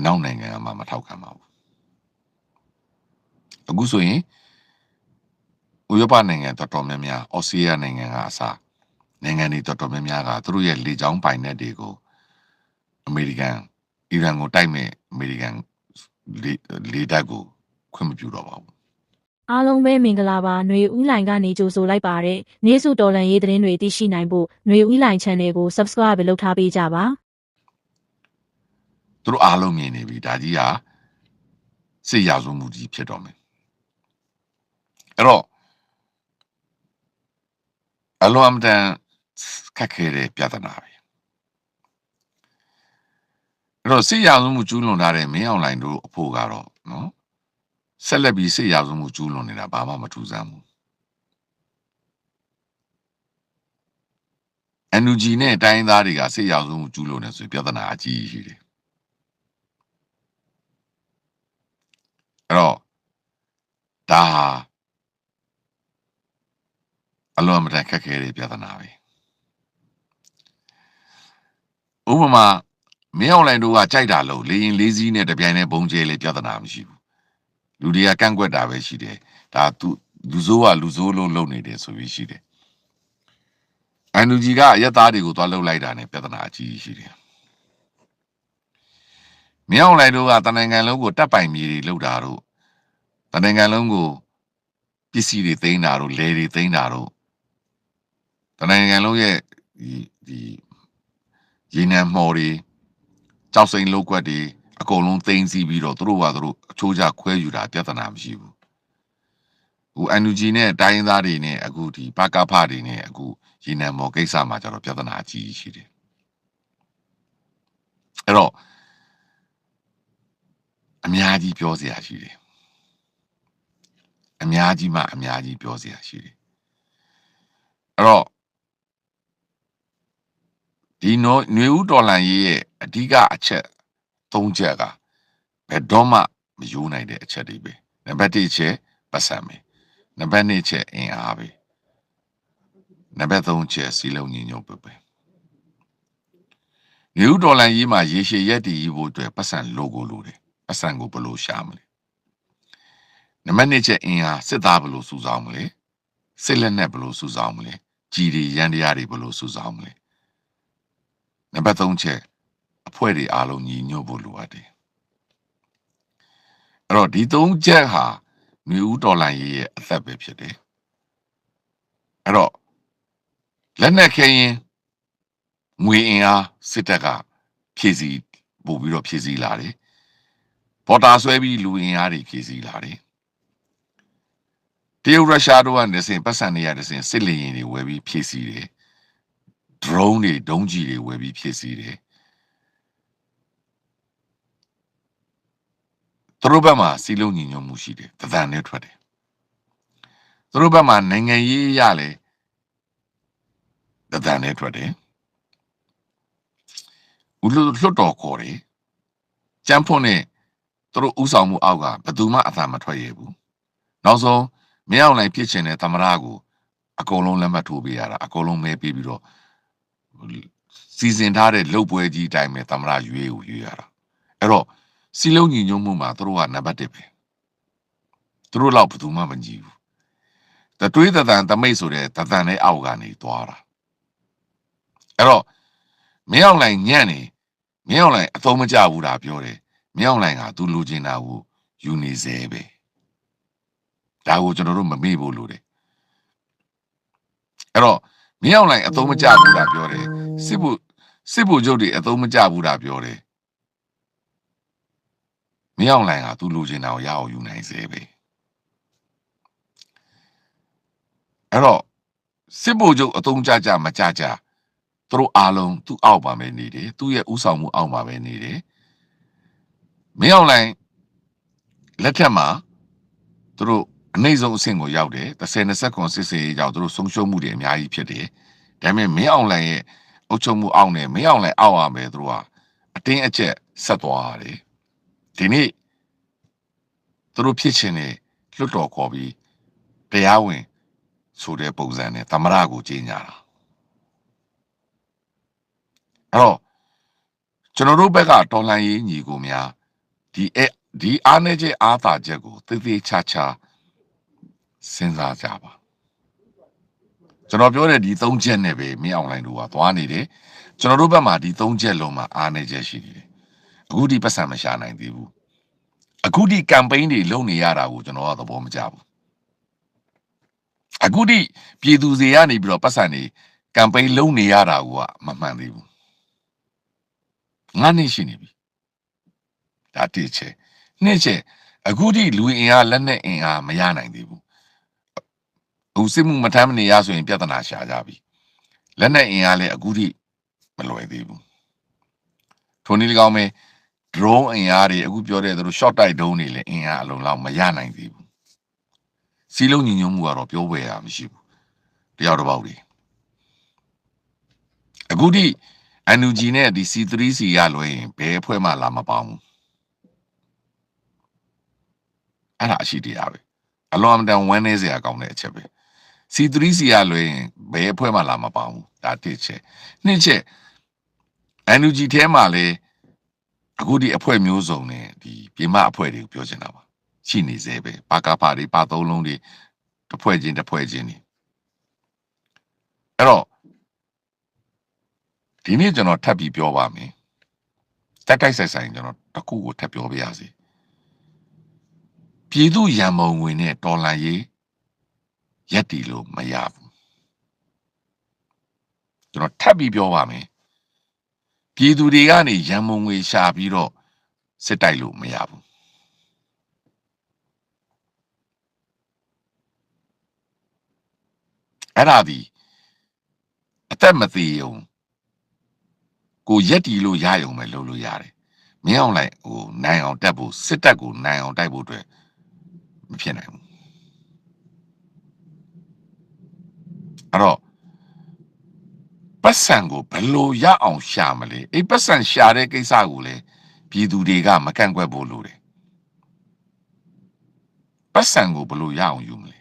နောက်နိုင်ငံမှာမထောက်ခံပါဘူးအခုဆိုရင်ဥရောပနိုင်ငံတော်တော်များများဩစတြေးလျနိုင်ငံကအစနိုင်ငံတွေတော်တော်များများကသူတို့ရဲ့လေကြောင်းပိုင်နက်တွေကိုအမေရိကန်အီရန်ကိုတိုက်မဲ့အမေရိကန်လေတပ်ကိုခွင့်မပြုတော့ပါဘူးအားလုံးပဲမင်္ဂလာပါຫນွေဦးလိုင်ကနေကြိုဆိုလိုက်ပါတဲ့နေ့စုတော်လန်ရေးသတင်းတွေသိရှိနိုင်ဖို့ຫນွေဦးလိုင် channel ကို subscribe လုပ်ထားပေးကြပါသူတို့အားလုံးမြင်နေပြီဒါကြီးကစစ်ရာဇဝမှုကြီးဖြစ်တော့မယ်အဲ့တော့အလွန်အမတန်ခက်ခဲတဲ့ပြဿနာပဲအဲ့တော့စစ်ရာဇဝမှုကျူးလွန်ထားတဲ့မင်းအောင်လှိုင်တို့အဖို့ကတော့နော်ဆက်လက်ပြီးစစ်ရာဇဝမှုကျူးလွန်နေတာဘာမှမထူးဆန်းဘူးNUG နဲ့တိုင်းသားတွေကစစ်ရာဇဝမှုကျူးလွန်နေဆိုပြဿနာအကြီးကြီးတယ်အဲ့တော့ဒါအလွန်မတန်ခက်ခဲတဲ့ပြဿနာပဲဥပမာမင်းအောင်လှိုင်တို့ကကြိုက်တာလို့လေရင်လေးစီးနဲ့တပြိုင်တည်းဘုံကျဲလေပြဿနာမရှိဘူးလူတွေကကန့်ကွက်တာပဲရှိတယ်ဒါသူလူဆိုးကလူဆိုးလို့လုပ်နေတယ်ဆိုပြီးရှိတယ်NUG ကအရက်သားတွေကိုသွားလှုပ်လိုက်တာနဲ့ပြဿနာအကြီးကြီးရှိတယ်မင်းအောင်လှိုင်တို့ကတနိုင်ငံလုံးကိုတပ်ပိုင်မြေတွေလှုပ်တာတို့တနိုင်ငံလုံးကိုပစ္စည်းတွေသိမ်းတာတို့လယ်တွေသိမ်းတာတို့တနိုင်ငံလုံးရဲ့ဒီရေနံမှော်တွေကြောက်စိန်လောက်ကွက်တွေအကုန်လုံးသိမ်းစီးပြီးတော့သူတို့အချိုးကျခွဲယူတာပြဿနာမရှိဘူးဟို NUG နဲ့တိုင်းရင်းသားတွေနဲ့အခုဒီပကဖတွေနဲ့အခုရေနံမှော်ကိစ္စမှာကျတော့ပြဿနာအကြီးကြီးရှိတယ်အဲ့တော့အများကြီးပြောစရာရှိတယ်အများကြီးမှအများကြီးပြောစရာရှိတယ်အဲ့တော့ဒီຫນွေဦးတော်လှန်ရေးရဲ့အဓိကအချက်၃ချက်ကဘယ်တော့မှမယိုးနိုင်တဲ့အချက်တွေပဲနံပါတ်1ချက်ပတ်စံပဲနံပါတ်2ချက်အင်အားပဲနံပါတ်3ချက်စီလုံးညီညွတ်ပဲຫນွေဦးတော်လှန်ရေးမှာရေရှည်ရက်တည်ဖို့အတွက်ပတ်စံလိုတယ်ပတ်စံကိုဘယ်လိုရှာမလဲနံပါတ်2ချက်အင်အားစစ်သားဘယ်လိုစုဆောင်းမလဲစစ်လက်နက်ဘယ်လိုစုဆောင်းမလဲကြီးတွေရန်တရားတွေဘယ်လိုစုဆောင်းမလဲနံပါတ်3ချက်အဖွဲ့တွေအားလုံးညီညွတ်ဖို့လိုအပ်တယ်အဲ့တော့ဒီ3ချက်ဟာຫນွေဦးတော်လှန်ရေးရဲ့အသက်ပဲဖြစ်တယ်အဲ့တော့လက်နက်ခဲရင်ငွေအင်အားစစ်တပ်ကဖြည့်ဆည်းပို့ပြီးတော့ဖြည့်ဆည်းလာတယ်ပေါ်တာဆွဲပြီးလူအင်အားတွေဖြည့်ဆည်းလာတယ်တရုတ်ရုရှားတို့ကနေစဉ်ပတ်စံနေရတဲ့စဉ်စစ်လေယာဉ်တွေဝယ်ပြီးဖြည့်ဆည်းတယ် drone တွေဒုံးကြီးတွေဝယ်ပြီးဖြည့်ဆည်းတယ်သူတို့ဘက်မှာစီလုံးညီညွတ်မှုရှိတယ်တသံနဲ့ထွက်တယ်သူတို့ဘက်မှာနိုင်ငံရေးရလဲတသံနဲ့ထွက်တယ်ဦးလွတ်တော်ခေါ်တယ်ကျန်းဖွန်းနဲ့သူတို့ဥဆောင်မှုအောက်ကဘယ်သူမှအသာမထွက်ရဘူးနောက်ဆုံးမင်းအောင်လှိုင်ဖြစ်ချင်တဲ့သမရကိုအကုန်လုံးလက်မှတ်ထိုးပေးရတာအကုန်လုံးမဲပေးပြီးတော့စီစဉ်ထားတဲ့လုပ်ပွဲကြီးအတိုင်းပဲသမရရွေးရတာအဲ့တော့စီလုံးညီညွတ်မှုမှာသူတို့ကနံပါတ်1ပဲသူတို့လောက်ဘယ်သူမှမကြည့်ဘူးတတွေးတသံတမိတ်ဆိုတဲ့တသံနဲ့အောက်ကနေသွားတာအဲ့တော့မင်းအောင်လှိုင်ညံ့နေမင်းအောင်လှိုင်အသုံးမကျဘူးတာပြောတယ်မင်းအောင်လှိုင်ကသူလိုချင်တာကိုယူနေစေပဲဒါကိုကျွန်တော်တို့မမေ့ဖို့လိုတယ်အဲ့တော့မင်းအောင်လှိုင်အသုံးမကျဘူးတာပြောတယ်စစ်ဖို့ချုပ်တွေအသုံးမကျဘူးတာပြောတယ်မင်းအောင်လှိုင်ကသူလိုချင်တာကိုရအောင်ယူနိုင်စေပဲအဲ့တော့စစ်ဖို့ချုပ်အသုံးကျမကျသူတို့အားလုံးသူ့အောက်ပါပဲနေတယ်သူ့ရဲ့ဥဆောင်မှုအောက်ပါပဲနေတယ်မင်းအောင်လှိုင်လက်ထက်မှာသူတို့အနှိမ့်ဆုံးအဆင့်ကိုရောက်တယ်30-20စစ်စေးကြောင့်သူတို့ဆုံးရှုံးမှုတွေအများကြီးဖြစ်တယ်ဒါပေမဲ့မင်းအောင်လှိုင်ရဲ့အုပ်ချုပ်မှုအောက်နဲ့မင်းအောင်လှိုင်အောက်ရမယ်သူတို့ကအတင်းအကျပ်ဆက်သွားတယ်ဒီနေ့သူတို့ဖြစ်ချင်တဲ့လွတ်တော်ခေါ်ပြီးတရားဝင်ဆိုတဲ့ပုံစံနဲ့သမရကိုကြီးညာတာအဲ့တော့ကျွန်တော်တို့ဘက်ကတော်လှန်ရေးညီကိုများ ဒီအားနေချက်အားသာချက်ကိုသေသေးချာချာစဉ်းစားကြပါကျွန်တော်ပြောတဲ့ဒီ3ချက်နဲ့ပဲမင်းအောင်လိုင်းတို့ကသွားနေတယ်ကျွန်တော်တို့ဘက်မှာဒီ3ချက်လုံးမှာအားနေချက်ရှိနေတယ်အခုဒီပတ်စံမရှာနိုင်သေးဘူးအခုဒီ campaign တွေလုပ်နေရတာကိုကျွန်တော်ကသဘောမကျဘူးအခုဒီပြည်သူတွေကနေပြီးတော့ပတ်စံတွေ campaign လုပ်နေရတာကမမှန်သေးဘူးငါနေရှိနေပြီဒါတည်းချက်နှစ်ချက်အခုဒီလူအင်အားလက်နဲ့အင်အားမရနိုင်သေးဘူးအခုစစ်မှုမထမ်းမနေရဆိုရင်ပြဿနာရှာကြပြီလက်နဲ့အင်အားလည်းအခုဒီမလွယ်သေးဘူးထိုနည်း၎င်းပဲ drone အင်အားတွေအခုပြောတဲ့သူတို့ short တိုက် drone တွေလည်းအင်အားအလုံးလောက်မရနိုင်သေးဘူးစီလုံးညီညွတ်မှုကတော့ပြောပွဲရမရှိဘူးတယောက်တစ်ပေါက်တွေအခုဒီ NUG နဲ့ဒီ C3C ရလွယ်ရင်ဘယ်အဖွဲ့မှလာမပေါင်းဘူးအဲ့ဒါအရှိတရားပဲအလွန်အမတန်ဝမ်းနည်းစရာကောင်းတဲ့အချက်ပဲ C3C ရလွယ်ရင်ဘယ်အဖွဲ့မှလာမပေါင်းဘူးဒါတစ်ချက်နှစ်ချက် NUG ထဲမှာလေအခုဒီအဖွဲ့မျိုးစုံနဲ့ဒီပြည်မအဖွဲ့တွေကိုပြောချင်တာပါရှိနေသေးပဲပါကပါတွေပါသုံးလုံးတွေတစ်ဖွဲ့ချင်းတွေအဲ့တော့ဒီနေ့ကျွန်တော်ထပ်ပြီးပြောပါမယ်တက်တိုက်ဆိုင်ဆိုင်ကျွန်တော်တစ်ခုကိုထပ်ပြောပြရစီပြည်သူရန်မုံဝင်နဲ့တော်လန်ရေးရက်တီလို့မရဘူးကျွန်တော်ထပ်ပြီးပြောပါမယ်ပြည်သူတွေကနေရန်မုံငွေရှာပြီးတော့စစ်တိုက်လို့မရဘူးအဲ့ဒါဒီအသက်မသေးုံကိုရက်တီလို့ရရုံပဲလုပ်လို့ရတယ်မင်းအောင်လိုက်ဟိုနိုင်အောင်တက်ဖို့စစ်တပ်ကိုနိုင်အောင်တိုက်ဖို့အတွက်မဖြစ်နိုင်ဘူးအဲ့တော့ပတ်စံကိုဘယ်လိုရအောင်ရှာမလဲအဲ့ပတ်စံရှာတဲ့ကိစ္စကိုလေပြည်သူတွေကမကန့်ကွက်ဖို့လိုတယ်ပတ်စံကိုဘယ်လိုရအောင်ယူမလဲ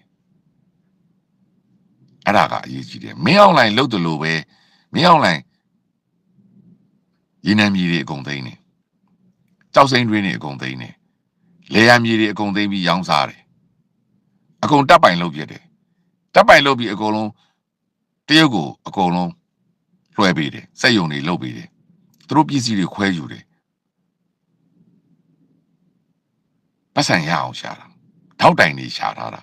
အဲ့ဒါကအရေးကြီးတယ်မင်းအောင်လိုင်းလုပ်တယ်လို့ပဲမင်းအောင်လိုင်းရင်းနှံမြေတွေအကုန်သိမ်းနေကြောက်စိမ့်တွင်းတွေအကုန်သိမ်းနေလေယာမြေတွေအကုန်သိမ်းပြီးရောင်းစားတယ်အကုန်တပ်ပိုင်လုပ်ပြတယ်တပ်ပိုင်လုပ်ပြီးအကုန်လုံးတရုတ်ကိုအကုန်လုံးလွှဲပေးတယ်စက်ယုံတွေလုပ်ပေးတယ်သူတို့ပစ္စည်းတွေခွဲယူတယ်ပတ်စံရအောင်ရှာတာထောက်တိုင်တွေရှာထားတာ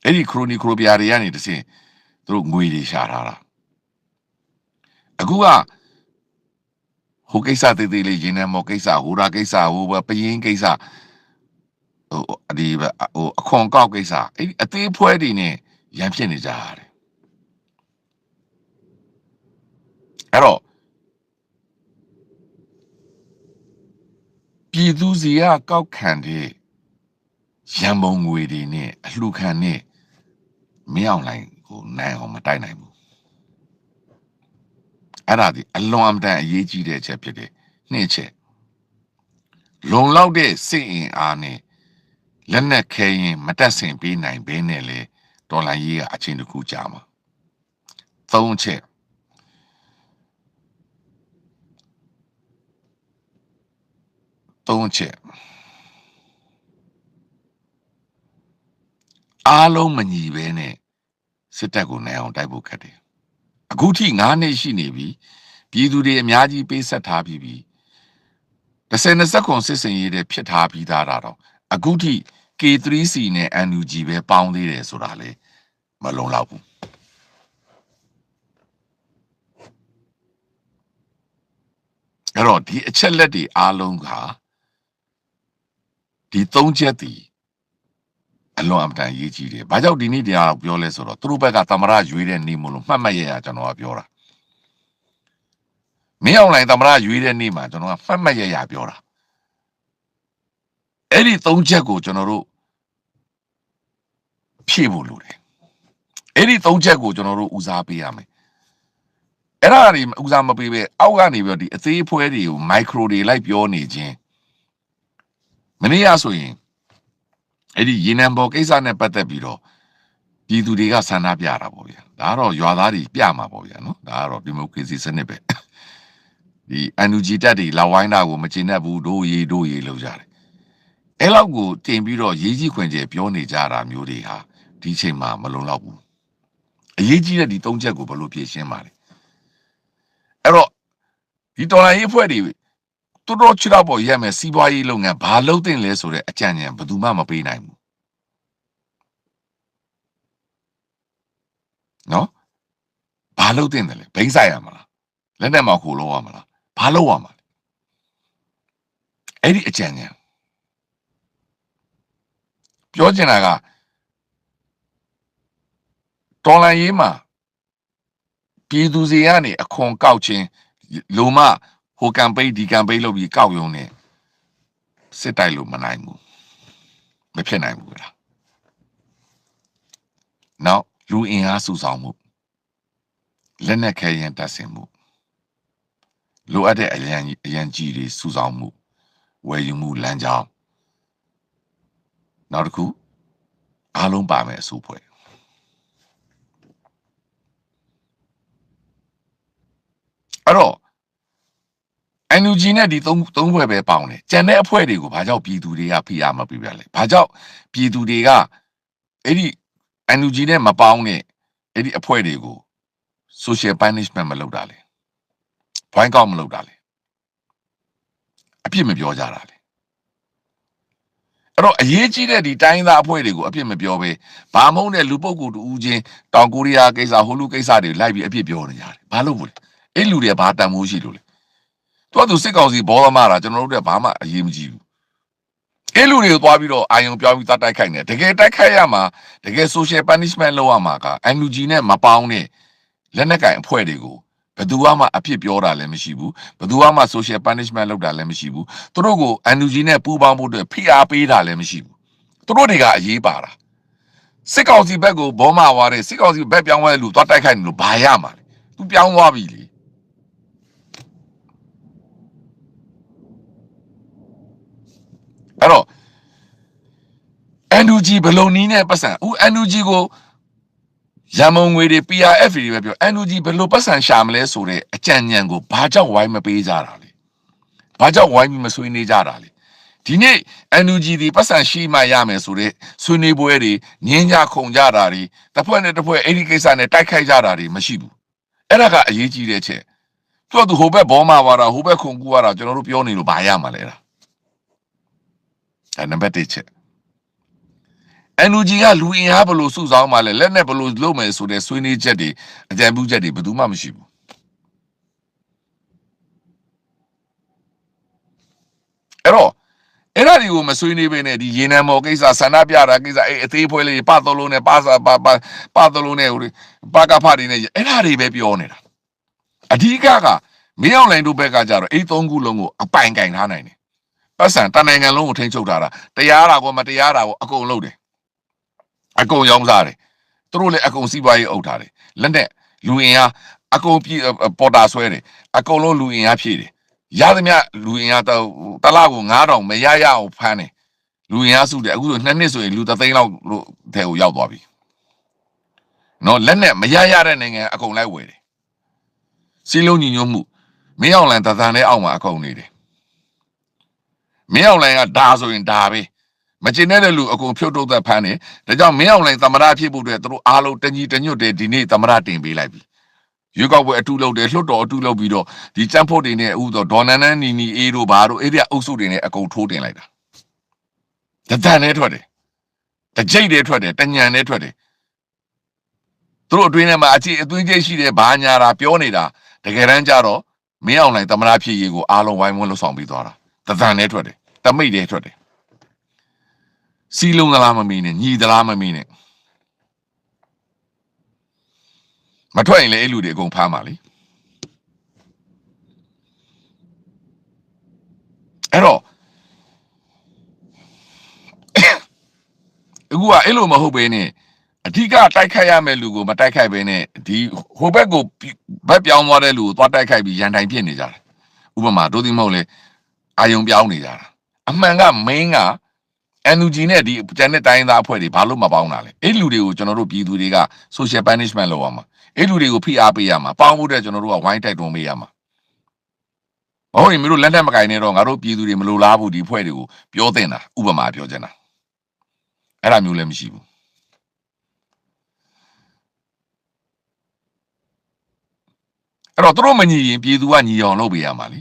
အဲ့ဒီခရိုနီခရိုပြာတွေကနေတဆင့်သူတို့ငွေတွေရှာထားတာအခုကဟိုကိစ္စသေးသေးလေးရင်းနှံမော်ကိစ္စဟိုရာကိစ္စဟိုပယင်းကိစ္စဟိုဒီဟိုအခွန်ကောက်ကိစ္စအဲ့ဒီအသေးဖွဲတွေနဲ့ရန်ဖြစ်နေကြရတယ်အဲ့တော့ပြည်သူစီကကောက်ခံတဲ့ရန်ပုံငွေတွေနဲ့အလှခံနဲ့မင်းအောင်လိုင်းကိုနိုင်အောင်မတိုက်နိုင်ဘူးအဲ့ဒါဒီအလွန်အမတန်အရေးကြီးတဲ့အချက်ဖြစ်တယ်နှစ်ချက်လုံလောက်တဲ့စစ်အင်အားနဲ့လက်နက်ခဲရင်မတက်ဆင်ပေးနိုင်ဘဲနဲ့လေဒေါ်လာရေးကအချင်းတစ်ခုကြာမှာသုံးချက်အားလုံးမညီပဲနဲ့စစ်တပ်ကိုနိုင်အောင်တိုက်ဖို့ခက်တယ်အခုထိ9နှစ်ရှိနေပြီပြည်သူတွေအများကြီးပေးဆက်ထားပြီးပြီ2029စစ်စင်ရေးတဲ့ဖြစ်ထားပြီးသားတာတော့အခုထိ K3C နဲ့ NUG ပဲပေါင်းသေးတယ်ဆိုတာလေမလုံလောက်ဘူးအဲ့တော့ဒီအချက်လက်တွေအားလုံးကဒီ3ချက်တည်အလွန်အမတန်ရေးကြီးတယ်။ဘာကြောင့်ဒီနေ့တရားပြောလဲဆိုတော့သူတို့ဘက်ကသမရရွေးတဲ့နေ့မို့လို့မှတ်မှတ်ရရကျွန်တော်ကပြောတာ။မင်းအောင်လိုင်းသမရရွေးတဲ့နေ့မှာကျွန်တော်ကမှတ်မှတ်ရရပြောတာ။အဲ့ဒီ3ချက်ကိုကျွန်တော်တို့ဖြည့်ဖို့လိုတယ်။အဲ့ဒီ3ချက်ကိုကျွန်တော်တို့ဦးစားပေးရမယ်။အဲ့ဒါတွေဦးစားမပေးပဲအောက်ကနေပြီးတော့ဒီအသေးဖွဲတွေကိုမိုက်ခရိုတွေလိုက်ပြောနေခြင်းမနေ့ကဆိုရင်အဲ့ဒီရေနံပေါ်ကိစ္စနဲ့ပတ်သက်ပြီးတော့ပြည်သူတွေကဆန္ဒပြတာပေါ့ဗျာဒါကတော့ရွာသားတွေပြမှာပေါ့ဗျာနော်ဒါကတော့ဒီမိုကရေစီစနစ်ပဲဒီ NUG တက်တွေလာဝိုင်းတာကိုမကျေနပ်ဘူးတို့ရေးလုပ်ကြတယ် အဲ့လောက်ကိုတင်ပြီးတော့ရေးကြီးခွင်ကျပြောနေကြတာမျိုးတွေဟာဒီချိန်မှာမလုံလောက်ဘူးအရေးကြီးတဲ့ဒီ၃ချက်ကိုဘယ်လိုဖြေရှင်းပါလဲအဲ့တော့ဒီတော်လိုင်းရေးဖွဲ့တွေတော်ချတော့ပေါ်ရက်မယ်စီးပွားရေးလုပ်ငန်းဘာလုပ်တင်လဲဆိုတဲ့အကြံဉာဏ်ဘယ်သူမှမပေးနိုင်ဘူးနော်ဘာလုပ်တင်တယ်လဲဘိန်းဆိုင်ရမလားလက်နဲ့မှခိုးလို့ရမလားဘာလုပ်ရမှာလဲအဲ့ဒီအကြံဉာဏ်ပြောချင်တာကတော်လိုင်းရေးမှာပြည်သူစီကနေအခွန်ကောက်ခြင်းလိုမှဟိုကမ်ပိန်းဒီကမ်ပိန်းလုပ်ပြီးကောက်ရုံနဲ့စစ်တိုက်လို့မနိုင်ဘူးမဖြစ်နိုင်ဘူးလားနောက်လူအင်အားစုဆောင်မှုလက်နက်ခဲယမ်းတပ်ဆင်မှုလိုအပ်တဲ့အရန်ကြီးတွေစုဆောင်မှုဝယ်ယူမှုလမ်းကြောင်းနောက်တစ်ခုအားလုံးပါမယ်အစုဖွဲ့အဲ့တော့ NUG နဲ့ဒီသုံးဖွဲ့ပဲပေါင်းတယ်ကျန်တဲ့အဖွဲ့တွေကိုဘာကြောင့်ပြည်သူတွေကဖိအားမပေးပြလဲဘာကြောင့်ပြည်သူတွေကအဲ့ဒီ NUG နဲ့မပေါင်းတဲ့အဲ့ဒီအဖွဲ့တွေကို social punishment မလုပ်တာလေဘိုင်းကောက်မလုပ်တာလေအပြစ်မပြောကြတာလေအဲ့တော့အရေးကြီးတဲ့ဒီတိုင်းသားအဖွဲ့တွေကိုအပြစ်မပြောဘဲဘာမုန်းတဲ့လူပုဂ္ဂိုလ်တူဦးချင်းတောင်ကိုရီးယားကိစ္စဟိုလူကိစ္စတွေလိုက်ပြီးအပြစ်ပြောနေကြတယ်ဘာလို့ဘူးလဲအဲ့လူတွေဘာတန်မိုးရှိလို့လဲသူစစ်ကောင်စီဘောသမားတာကျွန်တော်တို့ကဘာမှအရေးမကြီးဘူးအဲ့လူတွေကိုသွားပြီးတော့အာယုံပြောင်းပြီးတိုက်ခိုက်နေတကယ်တိုက်ခိုက်ရမှာတကယ် social punishment လုပ်ရမှာက NUG နဲ့မပေါင်းတဲ့လက်နက်ကင်အဖွဲ့တွေကိုဘယ်သူမှအဖြစ်ပြောတာလည်းမရှိဘူးဘယ်သူမှ social punishment လုပ်တာလည်းမရှိဘူးသူတို့ကို NUG နဲ့ပူးပေါင်းဖို့အတွက်ဖိအားပေးတာလည်းမရှိဘူးသူတို့တွေကအရေးပါတာစစ်ကောင်စီဘက်ကိုဘောမဝါတဲ့စစ်ကောင်စီဘက်ပြောင်းသွားတဲ့လူသွားတိုက်ခိုက်နေလို့ဘာရမှာလဲသူပြောင်းသွားပြီလေအဲ့တော့ NUG ဘယ်လိုနည်းနဲ့ပတ်စံဦး NUG ကိုရမုံငွေတွေ PRF တွေပဲပြော NUG ဘယ်လိုပတ်စံရှာမလဲဆိုတဲ့အကြံဉာဏ်ကိုဘာကြောင့်ဝိုင်းမပေးကြတာလဲဘာကြောင့်ဝိုင်းပြီးမဆွေးနွေးကြတာလဲဒီနေ့ NUG ဒီပတ်စံရှိမှရမယ်ဆိုတဲ့ဆွေးနွေးပွဲတွေငင်းကြခုန်ကြတာတွေတစ်ဖွဲ့နဲ့တစ်ဖွဲ့အဲ့ဒီကိစ္စနဲ့တိုက်ခိုက်ကြတာတွေမရှိဘူးအဲ့ဒါကအရေးကြီးတဲ့ချက်သူကဟိုဘက်ဘောမဝါတာဟိုဘက်ခုန်ကူရတာကျွန်တော်တို့ပြောနေလို့ဘာရမှာလဲအဲ့ဒါနံပါတ်1ချက် NUG ကလူအင်အားဘလို့စုဆောင်းမှလဲလက်နဲ့ဘလို့လုပ်မယ်ဆိုတဲ့ဆွေးနွေးချက်တွေအကြံပြုချက်တွေဘယ်သူမှမရှိဘူးအဲ့တော့အဲ့ဒါတွေကိုမဆွေးနွေးဘဲနဲ့ဒီရေနံမော်ကိစ္စဆန္ဒပြတာကိစ္စအဲ့အသေးဖွဲလေးပသလုံးနဲ့ပါသလုံးနဲ့ပါကဖတွေနဲ့အဲ့ဒါတွေပဲပြောနေတာအဓိကမင်းအောင်လိုင်တို့ဘက်ကကြတော့အဲ့၃ခုလုံးကိုအပိုင်ကင်ထားနိုင်တယ်ပတ်စံတနိုင်ငံလုံးကိုထိန်းချုပ်ထားတာတရားတာကောမတရားတာကောအကုန်လုပ်တယ်အကုန်ရောင်းစားတယ်သူတို့လည်းအကုန်စီးပွားရေးအုပ်ထားတယ်လက်နဲ့လူအင်အားအကုန်ပြည်ပေါ်တာဆွဲတယ်အကုန်လုံးလူအင်အားဖြည့်တယ်ရသမျှလူအင်အားတော့တလားကို9000မရရအောင်ဖမ်းတယ်လူအင်အားစုတယ်အခုဆို2နှစ်ဆိုရင်လူ3သိန်းလောက်လို့ထဲကိုရောက်သွားပြီနော်လက်နဲ့မရရတဲ့နိုင်ငံအကုန်လိုက်ဝယ်တယ်စီလုံးညီညွတ်မှုမင်းအောင်လိုင်တသံနဲ့အောက်မှာအကုန်နေတယ်မင်းအောင်လိုင်ကဒါဆိုရင်ဒါပဲမကျင်တဲ့လူအကုန်ဖြုတ်ထုတ်သက်ဖမ်းတယ်ဒါကြောင့်မင်းအောင်လိုင်သမရဖြစ်ဖို့အတွက်သူတို့အားလုံးတညီတညွတ်တယ်ဒီနေ့သမရတင်ပေးလိုက်ပြီရွေးကောက်ပွဲအတူလုပ်တယ်လွှတ်တော်အတူလုပ်ပြီးတော့ဒီစံဖို့တွေနဲ့ဥသောဒေါ်နန်းနန်းနီနီအေးတို့ဘာတို့အဲ့ဒီအုပ်စုတွေနဲ့အကုန်ထိုးတင်လိုက်တာတန်နဲ့ထွက်တယ်တကြိတ်တွေထွက်တယ်တညံနဲ့ထွက်တယ်သူတို့အတွင်းထဲမှာအသွင်းကျိတ်ရှိတယ်ဘာညာတာပြောနေတာတကယ်တမ်းကျတော့မင်းအောင်လိုင်သမရဖြစ်ရေးကိုအားလုံးဝိုင်းဝန်းလှုပ်ဆောင်ပြီးသွားတာတန်နဲ့ထွက်တယ်တမိတ်တွေထွက်တယ်စီလုံးသလားမမီးနဲ့ညီသလားမမီးနဲ့မထွက်ရင်လည်းအဲ့လူတွေအကုန်ဖမ်းပါလေအဲ့တော့အခုကအဲ့လိုမဟုတ်ဘဲနဲ့အဓိကတိုက်ခိုက်ရမယ့်လူကိုမတိုက်ခိုက်ဘဲနဲ့ဒီဟိုဘက်ကိုဘက်ပြောင်းသွားတဲ့လူကိုသွားတိုက်ခိုက်ပြီးရန်တိုင်ဖြစ်နေကြတယ်ဥပမာတို့ဒီမဟုတ်လေအာယုံပြောင်းနေကြတာအမှန်ကမင်းကNUG နဲ့ဒီကျန်တဲ့တိုင်းသားအဖွဲ့တွေဘာလို့မပေါင်းတာလဲအဲ့လူတွေကိုကျွန်တော်တို့ပြည်သူတွေက social punishment လုပ်ရမှာအဲ့လူတွေကိုဖိအားပေးရမှာပေါင်းဖို့တဲ့ကျွန်တော်တို့ကဝိုင်းတိုက်တွန်းပေးရမှာ ဟုတ်ရင်မင်းတို့လက်ထက်မကင်နေတော့ငါတို့ပြည်သူတွေမလိုလားဘူးဒီဖွဲ့တွေကိုပြောတင်တာဥပမာပြောချင်တာအဲ့ဒါမျိုးလည်းမရှိဘူးအဲ့တော့သူတို့မညီရင်ပြည်သူကညီအောင်လုပ်ပေးရမှာလေ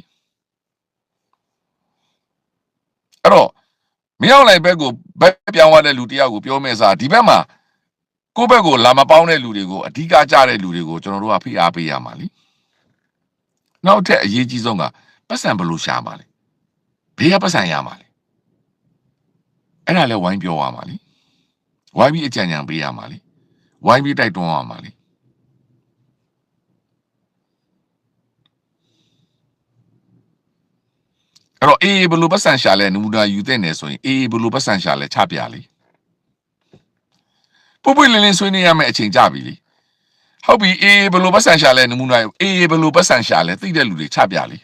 အဲ့တော့မင်းအောင်လိုက်ဘက်ကိုဘက်ပြောင်းသွားတဲ့လူတယောက်ကိုပြောမဲ့စားဒီဘက်မှာကိုယ့်ဘက်ကိုလာမပေါင်းတဲ့လူတွေကိုအဓိကကြတဲ့လူတွေကိုကျွန်တော်တို့ကဖိအားပေးရမှာလေနောက်ထပ်အရေးကြီးဆုံးကပတ်စံဘယ်လိုရှာမှာလဲဘေးကပတ်စံရမှာလေအဲ့ဒါလည်းဝိုင်းပြောရမှာလေဝိုင်းပြီးအကြံဉာဏ်ပေးရမှာလေဝိုင်းပြီးတိုက်တွန်းရမှာလေအဲ့တော့အေးဘယ်လိုပတ်စံရှာလဲနမူနာယူတဲ့နေဆိုရင်အေးဘယ်လိုပတ်စံရှာလဲချပြလေပုပ်ပွေလင်းလင်းဆွေးနေရမယ့်အချိန်ကြပြီလေဟုတ်ပြီအေးဘယ်လိုပတ်စံရှာလဲနမူနာယူအေးဘယ်လိုပတ်စံရှာလဲသိတဲ့လူတွေချပြလေ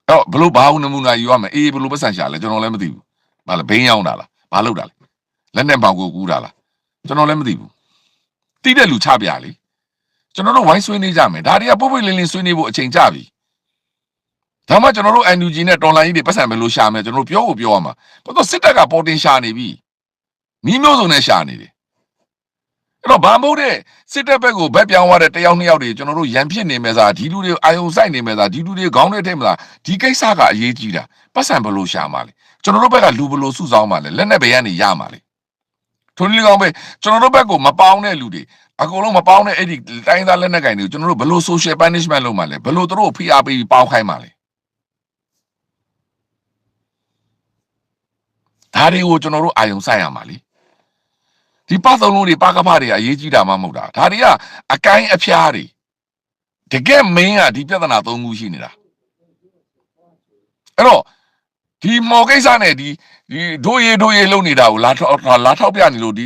အဲ့ဘလို့ဘာနမူနာယူရမယ်အေးဘလို့ပတ်စံရှာလဲကျွန်တော်လည်းမသိဘူးဘာလဲဘိန်းရောက်တာလားဘာလုပ်တာလဲလက်နဲ့ပေါင်ကိုကူးတာလားကျွန်တော်လည်းမသိဘူးသိတဲ့လူချပြလေကျွန်တော်တို့ဝိုင်းဆွေးနေကြမယ်ဒါတွေကပုပ်ပွေလင်းလင်းဆွေးနေဖို့အချိန်ကြပြီဒါမှကျွန်တော်တို့ NUG နဲ့တော်လိုင်းကြီးတွေပတ်စံဘယ်လိုရှာမယ်ကျွန်တော်တို့ပြောဖို့ပြောရမှာဘာလို့စစ်တပ်ကပေါ်တင်ရှာနေပြီမိမျိုးစုံနဲ့ရှာနေတယ်အဲ့တော့ဘာမို့တဲ့စစ်တပ်ဘက်ကိုဘက်ပြောင်းသွားတဲ့တယောက်နှစ်ယောက်တွေကျွန်တော်တို့ရန်ဖြစ်နေမယ်စားဒီလူတွေအာယုံဆိုင်နေမယ်စားဒီလူတွေခေါင်းထဲထဲမှာဒီကိစ္စကအရေးကြီးတာပတ်စံဘယ်လိုရှာမှာလဲကျွန်တော်တို့ဘက်ကလူဘယ်လိုစုဆောင်းမှာလဲလက်နဲ့ဘယ်ကနေရမှာလဲထုံးလေးကောင်းပဲကျွန်တော်တို့ဘက်ကိုမပေါင်းတဲ့လူတွေအကုန်လုံးမပေါင်းတဲ့အဲ့ဒီတိုင်းသားလက်နက်ကိုင်တွေကိုကျွန်တော်တို့ဘယ်လို social punishment လုပ်မှာလဲဘယ်လိုသူတို့ဖိအားပေးပြီးပေါင်းခိုင်းမှာလဲဒါတွေကိုကျွန်တော်တို့အာယုံဆိုင်ရမှာလေဒီပတ်သုံးလုံးတွေပကဖတွေအရေးကြီးတာမှမဟုတ်တာဒါတွေကအကိုင်းအဖျားတွေတကယ်မင်းကဒီပြဿနာ၃ခုရှိနေတာအဲ့တော့ဒီမော်ကိစ္စနဲ့ဒီဒိုးရေလုံနေတာကိုလာထောက်ပြနေလို့ဒီ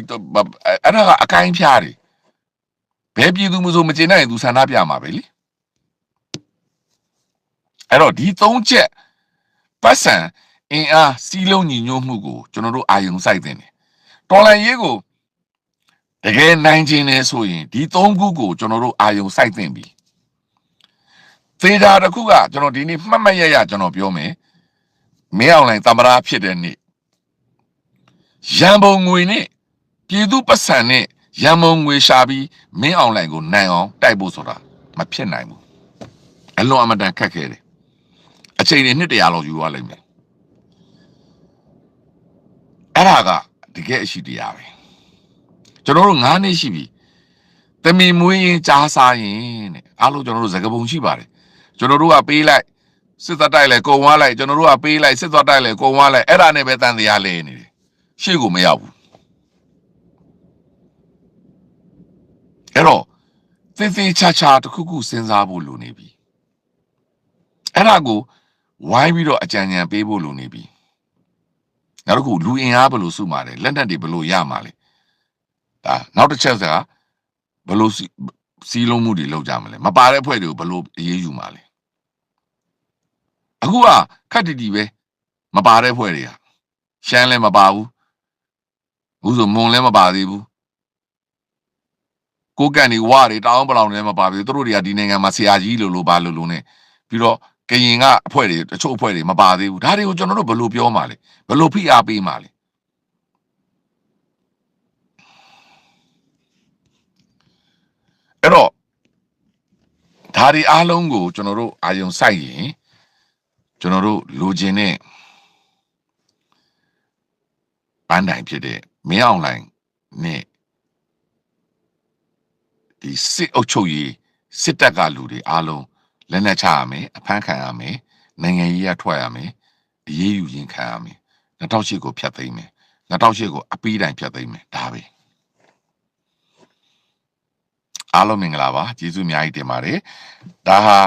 အဲ့ဒါကအကိုင်းဖျားတွေဘယ်ပြည်သူမဆိုမကျေနပ်ရင်သူဆန္ဒပြမှာပဲလေအဲ့တော့ဒီ၃ချက်ပတ်စံအင်အားစီးလုံးညီညွတ်မှုကိုကျွန်တော်တို့အာယုံစိုက်တင်တယ်တော်လန်ရေးကိုတကယ်နိုင်ခြင်းလဲဆိုရင်ဒီ၃ခုကိုကျွန်တော်တို့အာယုံစိုက်သင့်ပြီသေချာတစ်ခုကကျွန်တော်ဒီနေ့မှတ်မှတ်ရကျွန်တော်ပြောမယ်မင်းအောင်လိုင်းသမရာဖြစ်တဲ့နေ့ရန်ပုံငွေနဲ့ပြည်သူပတ်စံနဲ့ရန်ပုံငွေရှာပြီးမင်းအောင်လိုင်းကိုနိုင်အောင်တိုက်ဖို့ဆိုတာမဖြစ်နိုင်ဘူးအလွန်အမတန်ခက်ခဲတယ်အချိန်တွေနှစ်100လောက်ယူရလိမ့်မယ်အဲ့ဒါကတကယ်အရှိတရားပဲကျွန်တော်တို့9နှစ်ရှိပြီတမီမွေးရင်ကြားစားရင်တဲ့အားလုံးကျွန်တော်တို့စကားပုံရှိပါတယ်ကျွန်တော်တို့ကပေးလိုက်စစ်သက်တိုက်လဲကုံဝါလိုက်ကျွန်တော်တို့ကပေးလိုက်စစ်သက်တိုက်လဲကုံဝါလိုက်အဲ့ဒါနဲ့ပဲတန်တရားလဲနေတယ်ရှေ့ကိုမရောက်ဘူးအဲ့တော့သေသေးချာချာတစ်ခုခုစဉ်းစားဖို့လိုနေပြီအဲ့ဒါကိုဝိုင်းပြီးတော့အကြံဉာဏ်ပေးဖို့လိုနေပြီနောက်တစ်ခုလူအင်အားဘယ်လိုစုမှာလဲလက်နက်တွေဘယ်လိုရမှာလဲဒါနောက်တစ်ချက်ကဘယ်လိုစီးလုံးမှုတွေလောက်ကြမလဲမပါတဲ့အဖွဲ့တွေကိုဘယ်လိုအေးအေးယူမှာလဲအခုကခက်တီတီပဲမပါတဲ့အဖွဲ့တွေကရှမ်းလည်းမပါဘူးအခုဆိုမွန်လည်းမပါသေးဘူးကိုကန်တွေဝါတွေတောင်းပလောင်လည်းမပါဘူးသူတို့တွေကဒီနိုင်ငံမှာဆရာကြီးလို့ပါလို့နဲ့ပြီးတော့ကရင်ကအဖွဲ့တွေတချို့အဖွဲ့တွေမပါသေးဘူးဒါတွေကိုကျွန်တော်တို့ဘယ်လိုပြောမှာလဲဘယ်လိုဖိအားပေးမှာလဲအဲ့တော့ဒါတွေအားလုံးကိုကျွန်တော်တို့အာယုံစိုက်ရင်ကျွန်တော်တို့လိုချင်တဲ့ပန်းတိုင်ဖြစ်တဲ့မင်းအောင်လှိုင်နဲ့ဒီစစ်အုပ်ချုပ်ရေးစစ်တပ်ကလူတွေအားလုံးလက်နက်ချရမယ်အဖမ်းခံရမယ်နိုင်ငံရေးရထွက်ရမယ်အရေးယူရင်ခံရမယ်2008ကိုဖျက်သိမ်းမယ်2008ကိုအပီးတိုင်ဖျက်သိမ်းမယ်ဒါပဲအားလုံးမင်္ဂလာပါကျေးဇူးအများကြီးတင်ပါတယ်ဒါဟာ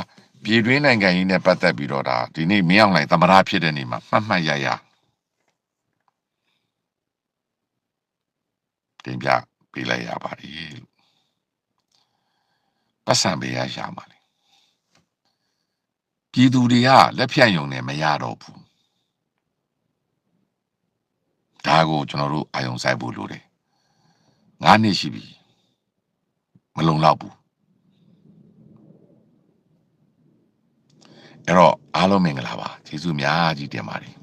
ပြည်တွင်းနိုင်ငံရေးနဲ့ပတ်သက်ပြီးတော့ဒါဒီနေ့မင်းအောင်လှိုင်သမရဖြစ်တဲ့နေ့မှာမှတ်ရတင်ပြပေးလိုက်ရပါတယ်ပတ်စံပေးရမှာလေပြည်သူတွေကလက်ဖြတ်ယုံနဲ့မရတော့ဘူးဒါကိုကျွန်တော်တို့အာယုံဆိုင်ဖို့လိုတယ်9နှစ်ရှိပြီမ လုံလောက်ဘူးအဲ့တော့အားလုံးမင်္ဂလာပါကျေးဇူးများကြီးတင်ပါတယ်